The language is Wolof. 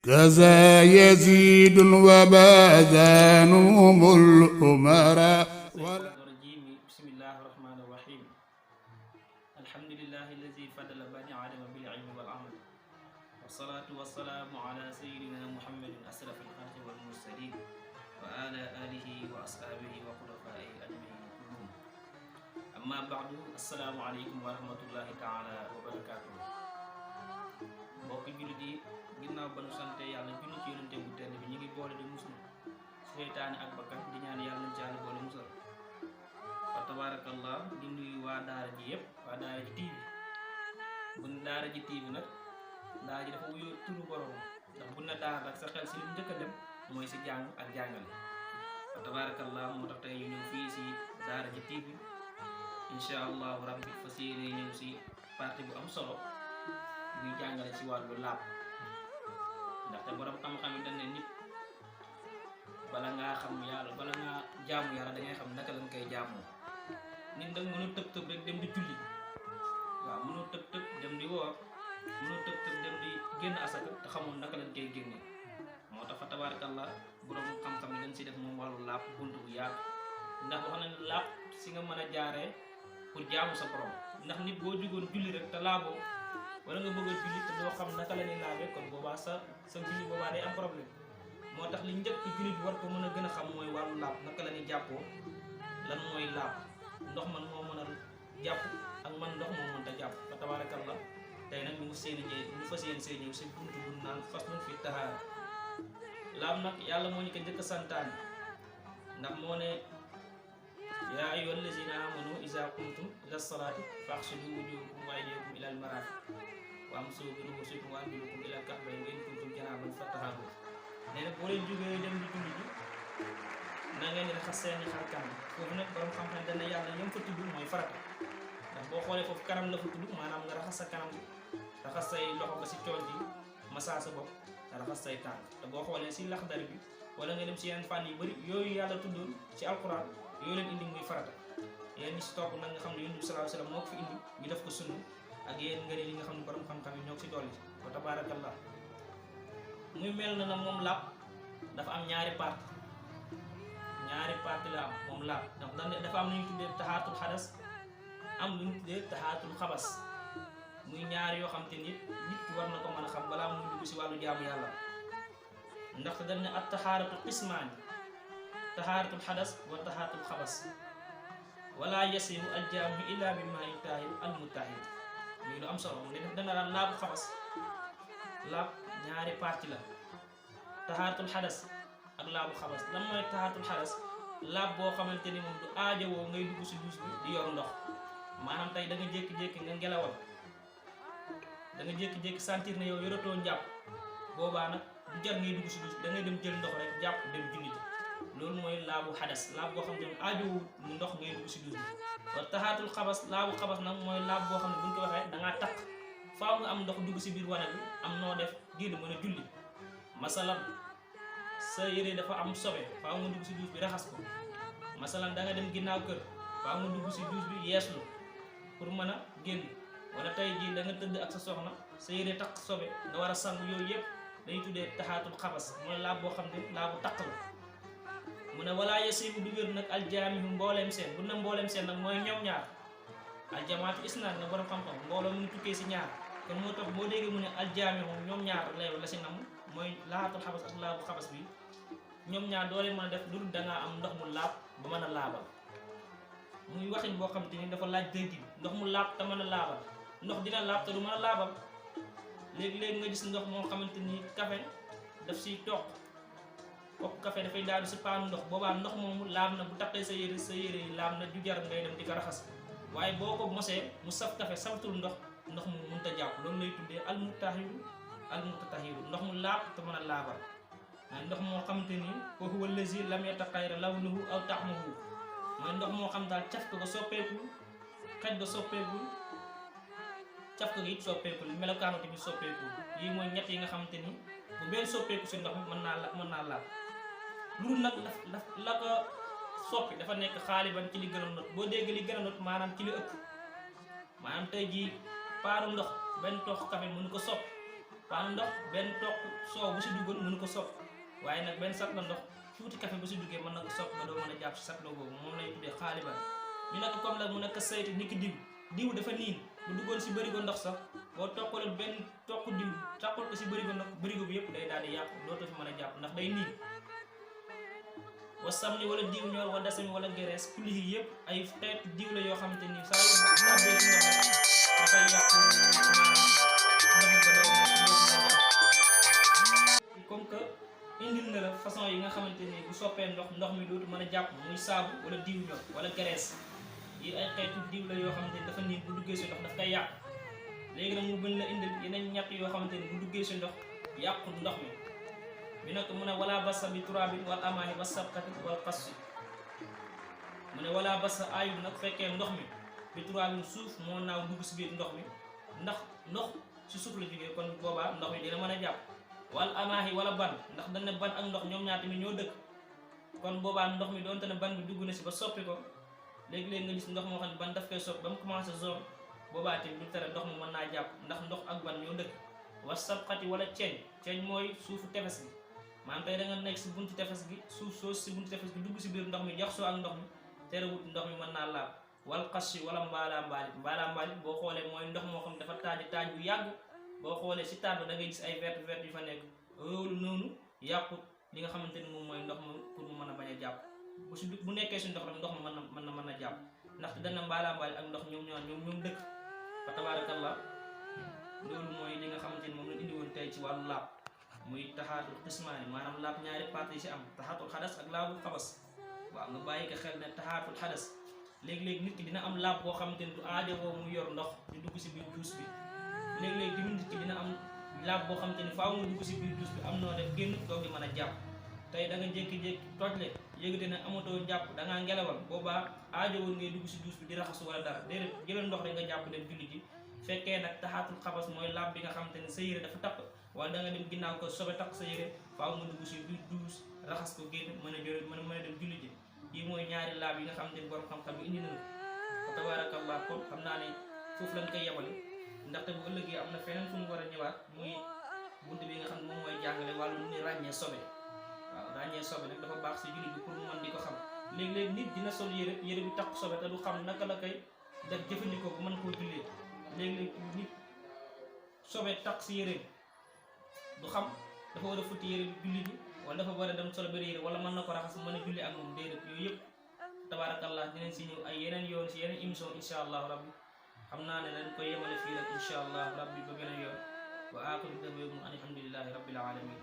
كذا يزيد وباذانهم الأمراء. بسم الله الرحمن الرحيم. الحمد لله الذي فضل بني آدم بالعلم والعمل، والصلاة والسلام على سيدنا محمد أشرف الخلق والمرسلين وعلى آله وأصحابه وخلفائه أجمعين كلهم. أما بعد، السلام عليكم ورحمة الله تعالى وبركاته. mbokk jullit yi, ginnaaw ba nu sante yàlla julli ci yonente bu tedd bi, ñu ngi boole di muslu seytaane ak bakkan di ñaan yàlla nañ ci yàlla boole musal. fa tabarakallah, di nuyu waa daara ji yëpp, waa daara ji TV. bu ne daara ji TV nag, daara ji dafa wuyoo turu borom, ndax bu ne daara rek sa xel si li mu njëkk a dem mooy si jàng ak jàngale. fa tabarakallah, moo tax tey ñu ñëw fii si daara ji TV insha allahu rabbi, fas yéene ñëw si partie bu am solo muy jàngale ci wàllu laab. ndaxte borom xam-xam yi dañ ne nit bala ngaa xam yàlla, bala ngaa jaamu yàlla da ngay xam naka lañ koy jaamoo. nit nag mënul tëb tëb rek dem di julli, waaw mënul tëb tëb dem di woor, mënul tëb tëb dem di génn asaka te xamul naka lañ koy génne. moo tax fa tabarakallah, borom xam-xam yi dañ si def moom wàllu laab buntu bu yaatu, ndax wax na laab si nga mën a jaaree pour jaamu sa borom. ndax nit boo jugoon julli rek te laaboo, wala nga bëgg a julli te doo xam naka la ñuy laabee, kon boobaa sa julli boobaa day am problème. moo tax li njëkk julli bi war ko mën a gën a xam mooy wàllu laab, naka la ñuy jàppoo, lan mooy laab, ndox man moo mën a jàpp ak man ndox moo mënta jàpp. fa tabarakallah, tey nag ñu fas yéene see ñëw si buntu bu naan faslun fi tahaara. laab nag yàlla moo ñu ko njëkk a santaane, ndax moo ne yaa ayyuhal lazina amanu izaa qumtum ila salaati faghsilu wujuhakum wa aydiyakum ilal marafiq wamsahu bi ru'usikum wa arjulakum ilal ka'bayni wa in kuntum junuban fatahharu. nee na boo leen jógee dem di julli ji, na ngeen di raxas seeni xar kanam. foofu nag borom xam-xam dañ ne yàlla yam fa tudd mooy farata, ndax boo xoolee foofu kanam la fa tudd, maanaam nga raxas sa kanam, raxas say loxo ba si coon ji, masaa sa bopp, raxas say tànk. te boo xoolee si laxdar bi wala nga dem si yeneen fànn yu bëri yooyu yàlla tuddoon ci alquran, yooyu leen indi muy farata. yéen ñi si topp nag nga xam ne yonent bi sallallahu alayhi wasallam moo ko fi indi, ñu def ko sunna, ak yéen ngëneel yi nga xam ne borom xam-xam yi ñoo ko si dolli. wa tabarakallah, muy mel na nag moom laab dafa am ñaari parti la am moom laab. ndax dafa am lu ñu tuddee taxaatul xadas, am lu ñu tuddee taxaatul xabas, muy ñaar yoo xam te nit ki war na ko mën a xam balaa muy dugg si wàllu jaamu yàlla. ndaxte dañ ne at taxaaratu qismaani, taxaaratul xadas wa taxaaratul xabas, wala yasihu aljaamu illa bi maa yutaahiru almutahhir. muy lu am solo moom dana daan laabu xabas. laab ñaari parti la, taxaaratul xadas ak laabu xabas. lan mooy taxaaratul xadas? laab boo xamante ni moom du aajowoo ngay dugg si douche bi di yor ndox. maanaam tey da nga jékki-jékki nga ngelawal, da nga jékki-jékki sentir ne yow yoratoo njàpp, boobaa nag du jar ngay dugg si douche bi, da ngay dem jël ndox rek jàpp dem julli ji. loolu mooy laabu xadas, laab boo xam ne aajowul ndox ngay dugg si douche bi. wala taxaatul xabas, laabu xabas nag mooy laab boo xam ne buñ ko waxee da ngaa takk, faaw nga am ndox dugg si biir wanag bi, am noo def génn mën a julli. masalan sa yére dafa am sobe, faaw nga dugg si douche bi raxas ko. masalan da nga dem ginnaaw kër, faaw nga dugg si douche bi yeeslu pour mën a génn. wala tey jii da nga tëdd ak sa soxna, sa yére takk sobe, nga war a sangu. yooyu yëpp dañuy tuddee taxaatul xabas, mooy laab boo xam ne laabu takk la. mu ne wala yasibu du wér nag aljaamihu mbooleem seen. bu na mbooleem seen nag mooy ñoom ñaar, aljamaatu isnaan na borom xam-xam, mbooloo mu ngi tukkee si ñaar. kon moo tax boo déggee mu ne aljaamihu ñoom ñaar la si nam, mooy laatul xabas ak laabu xabas bi. ñoom ñaar doole mën a def lu dul dangaa am ndox mu laab ba mën a laabal. muy waxin boo xam te ni dafa laaj dëgg, ndox mu laab te mën a laabal. ndox dina laab te du mën a laabal. léegi-léegi nga gis ndox moo xamante ni café daf siy toq, kooku café dafay daal si paanu ndox, boobaa ndox moomu laab na. bu taqee sa yére yi laab na, du jar ngay dem di ko raxas. waaye boo ko mosee mu saf café saftul ndox mu mënta jàpp. loolu lay tuddee almutatahiru, ndox mu laab te mën a laabal. ndox moo xamante ni wa huwa allazi lam yataghayyar lawnuhu aw ta'muhu, mooy ndox moo xam daal caf ko soppeekul, xet ga soppeekul, caf ko it soppeekul, melokaanu tamit soppeekul. yii mooy ñett yi nga xamante ni bu benn soppeeku si ndox mi mën naa laab. loolu nag la ko soppi dafa nekk xaaliban ci li gën a not. boo dégg li gën a not maanaam ci li ëpp, maanaam tey jii paanu ndox benn tox café mënu ko soppi, paanu ndox benn toq soow bu si duggoon mënu ko sopp waaye nag benn satla ndox tuuti café bu si duggee mën na ko sopp ba doo mën a jàpp si satla boobu moom lay tuddee xaaliban ñu nekk comme la mu nekk sayti ni ki diw dafa niin bu duggoon si bërigo ndox sax boo toqaloon benn toq diw taqal ko si bërigo ndox bërigo bi yëpp day daal di yàqu dootoo fi mën a jàpp ndax day niin wa samni wala diw ñor wala dasami wala gerees kulli yi yëpp ay xeetu diw la yoo xamante ni saa yu tàbbee si ndox dafay yàqu comme que indil na la façon yi nga xamante ni bu soppee ndox mi dootu mën a jàpp muy saabu wala diw ñor wala gerees yi ay xeetu diw la yoo xamante ni dafa niin bu duggee si ndox daf koy yàqu léegi nag mu gën la indil yeneen ñett yoo xamante ni bu duggee si ndox yàqu ndox mi nag mu ne wala basa bi turabin wal amaani wa sabqati wal qassi mu ne wala basa ayub nag fekkee ndox mi bi turabin suuf moo naaw dugg si biir ndox mi ndax ndox si suuf la jógee kon boobaa ndox mi dina mën a jàpp wal amaahi wala ban ndax dañ ne ban ak ndox ñoom ñaar tamit ñoo dëkk kon boobaa ndox mi doonte ne ban bi dugg na si ba soppi ko léegi-léegi nga gis ndox moo xam ne ban daf koy soppi ba mu commencé zone boobaa tamit du tere ndox mi mën naa jàpp ndax ndox ak ban ñoo dëkk wa sabqati wala ceeñ mooy suufu tefes gi maanaam tey da nga nekk si bunti tefes gi suuf soo si bunti tefes gi dugg si biir ndox mi jax soo ak ndox mi terewut ndox mi mën naa laab wal xas wala mbaalaa mbaalit boo xoolee mooy ndox moo xam dafa taaj bu yàgg boo xoolee si taat ba da ngay gis ay vert yu fa nekk loolu noonu yàqut li nga xamante ni moom mooy ndox mi pour mu mën a bañ a jàpp bu nekkee si ndox rek ndox mi mën a jàpp ndaxte dana mbaalaa mbaalit ak ndox ñoom dëkk fa tabaarakallah loolu mooy li nga xamante ni moom la indi woon tey ci wàllu laab muy taxaatul xismaani maanaam laab ñaari parties yi si am taxaatul xadas ak laabul xabas waaw nga bàyyi ko xel ne taxaatul xadas léegi-léegi nit ki dina am laab boo xamante ni du aajowoo mu yor ndox di dugg si biir duus bi léegi-léegi tamit nit ki dina am laab boo xamante ni faaw nga dugg si biir duus bi am noo def génn doog di mën a jàpp tey da nga jékki-jékki tojle yëgate ne amatoo jàpp da ngaa ngelawal boobaa aajowoo ngay dugg si duus bi di raxasu wala dara déedéet jëlal ndox rek nga jàpp dem julli ji fekkee nag taxaatul xabas mooy laab bi nga xamante ni sa yére dafa takk wala da nga dem ginnaaw ko sobe takk sa yére faaw nga dugg si biir duus raxas ko génn mën a dem julli ji yi mooy ñaari laab yi nga xamante ni borom xam-xam bi indi nañu ko tabaarakallah kon xam naa ne foofu lañ koy yemale ndaxte bu ëllëgee am na feneen fu ñu war a ñëwaat muy bunt bi nga xam ne moom mooy jàngale wàllu ni ràññee sobe waaw ràññee sobe nag dafa baax si julli bi pour mu mën di ko xam léegi-léegi nit dina sol yére bi takk sobe te du xam naka la koy def jëfandikoo bu mën koo jullee léegi-léegi nit sobe takk si yére bi du xam dafa war a futti yére bi julli bi wala dafa war a dem solo bëri yére wala mën na ko raxas mën a julli ak moom déedéet yooyu yëpp tabaarakallah dinañ si ñëw ay yeneen yoon si yeneen émission insha allahu rabbi xam naa ne dañ koy yemale fii rek insha allah rabbi ba beneen yoon wa aaxiru da'waanaa alhamdulillahi rabbil alamin